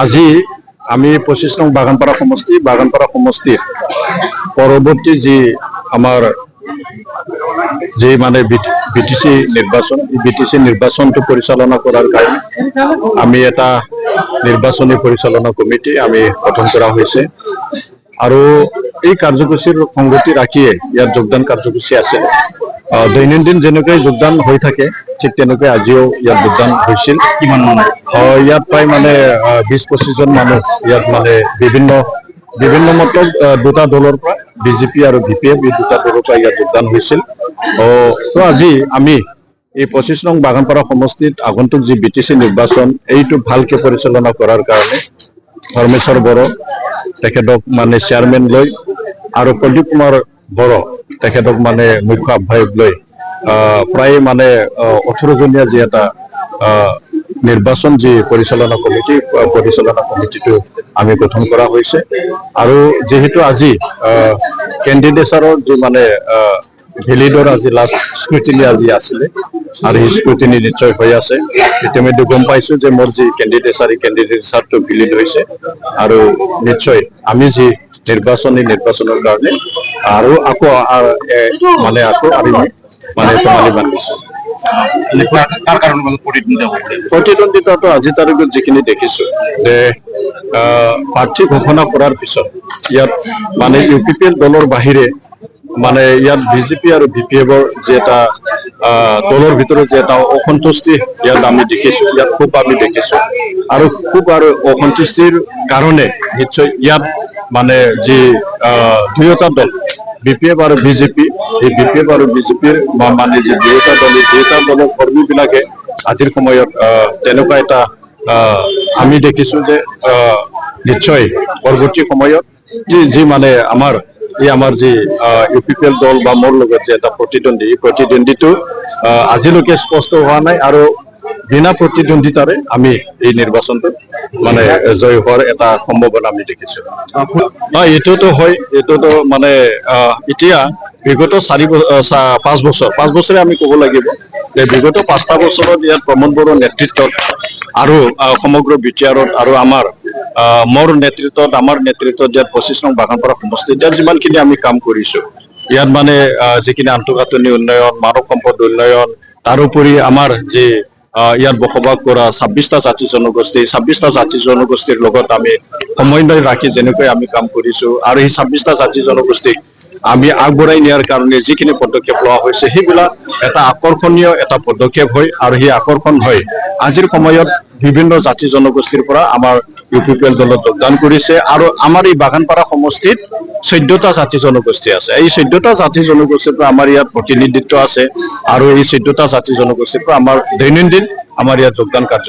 আজি আমি 25 নং বাগানপাড়া সমষ্টির পরবর্তী যে আমার যে মানে বিটিসি নির্বাচনটো পরিচালনা করার কারণে আমি এটা নির্বাচনী পরিচালনা কমিটি আমি গঠন করা হয়েছে আর এই কার্যসূচীর সংগতি রাখিয়ে ইয়ার যোগদান কার্যসূচী আছে দৈনন্দিন যেনেকৈ যোগদান হৈ থাকে ঠিক তেনেকৈ আজিও ইয়াত যোগদান হৈছিল কিমান মানুহ ইয়াত প্ৰায় মানে 20-25 জন মানুহ ইয়াত মানে বিভিন্ন মতলব দুটা দলৰ পৰা বিজেপি আৰু বিপিএফ এই দুটা দলৰ পৰা ইয়াত যোগদান হৈছিল তো আজি আমি এই 25 নং বাগানপাড়া সমষ্টিত আগন্তুক যি বিটিসি নিৰ্বাচন এইটো ভালকে পৰিচালনা কৰাৰ কাৰণে ধৰ্মেশ্বৰ বড়ো তেখেতক মানে চেয়াৰমেন লৈ আৰু প্ৰদীপ কুমাৰ বড়ো তেখেতক মানে মুখ্য আহ্বায়ক লৈ প্ৰায় মানে 18 জনীয়া যি এটা নিৰ্বাচন যি পৰিচালনা কমিটিটো আমি গঠন কৰা হৈছে আৰু যেহেতু আজি কেণ্ডিডেটছৰ যি মানে ভেলিডৰ আজি লাষ্ট স্ক্ৰুটিনি আজি আছিলে আৰু এই স্ক্ৰুটিনি নিশ্চয় হৈ আছে ইতিমধ্যে গম পাইছো যে মোৰ যি কেণ্ডিডেটছাৰটো ভেলিড হৈছে আৰু নিশ্চয় আমি যি নিৰ্বাচনৰ কাৰণে আৰু আকৌ মানে আমি মানে তোমালি বান্ধিছো প্ৰতিদ্বন্দ্বিতাটো আজি তাৰিখত যিখিনি দেখিছো যে প্ৰাৰ্থী ঘোষণা কৰাৰ পিছত ইয়াত মানে ইউপিপিএল দলৰ বাহিৰে মানে ইয়াত বিজেপি আৰু বিপিএফৰ যে এটা দলৰ ভিতৰত যে এটা অসন্তুষ্টি ইয়াত আমি দেখিছো আৰু খুব আৰু অসন্তুষ্টিৰ কাৰণে নিশ্চয় ইয়াত মানে যি দুয়োটা দল বিপিএফ আৰু বিজেপি এই বিপিএফ আৰু বিজেপিৰ মানে যে দুয়োটা দলৰ কৰ্মীবিলাকে আজিৰ সময়ত তেনেকুৱা এটা আমি দেখিছো যে নিশ্চয় পৰৱৰ্তী সময়ত যি মানে আমাৰ যি ইউপিপিএল দল বা মোৰ লগত যে এটা প্ৰতিদ্বন্দ্বীটো আজিলৈকে স্পষ্ট হোৱা নাই আৰু বিনা প্ৰতিদ্বন্দ্বিতাৰে আমি এই নিৰ্বাচনটো মানে জয় হোৱাৰ এটা সম্ভাৱনা আমি দেখিছো এইটোতো মানে এতিয়া বিগত 5 বছৰে আমি ক'ব লাগিব যে বিগত 5টা বছৰত ইয়াত প্ৰমোদ বড়োৰ নেতৃত্বত আৰু সমগ্ৰ বিটিআৰত আৰু মোৰ নেতৃত্বত ইয়াত 25 নং বাগানপাড়া সমষ্টিত ইয়াত যিমানখিনি আমি কাম কৰিছো ইয়াত মানে যিখিনি আন্তঃগাঁথনি উন্নয়ন মানৱ সম্পদ উন্নয়ন তাৰোপৰি আমাৰ যি ইয়াত বসবাস কৰা 26টা জাতি জনগোষ্ঠীৰ লগত আমি সমন্বয় ৰাখি যেনেকৈ আমি কাম কৰিছো আৰু এই 26টা জাতি জনগোষ্ঠীক আমি আগবঢ়াই নিয়াৰ কাৰণে যিখিনি পদক্ষেপ লোৱা হৈছে সেইবিলাক এটা আকৰ্ষণীয় এটা পদক্ষেপ হয় আৰু সেই আকৰ্ষণ হয় আজিৰ সময়ত বিভিন্ন জাতি জনগোষ্ঠীৰ পৰা আমাৰ ইউপিপিএল দলত যোগদান কৰিছে আৰু আমাৰ এই বাগানপাড়া সমষ্টিত 14টা জাতি জনগোষ্ঠী আছে এই 14টা জাতি জনগোষ্ঠীৰ পৰা আমাৰ ইয়াত প্ৰতিনিধিত্ব আছে আৰু এই 14টা জাতি জনগোষ্ঠীৰ পৰা আমাৰ দৈনন্দিন আমাৰ ইয়াত যোগদান কাৰ্য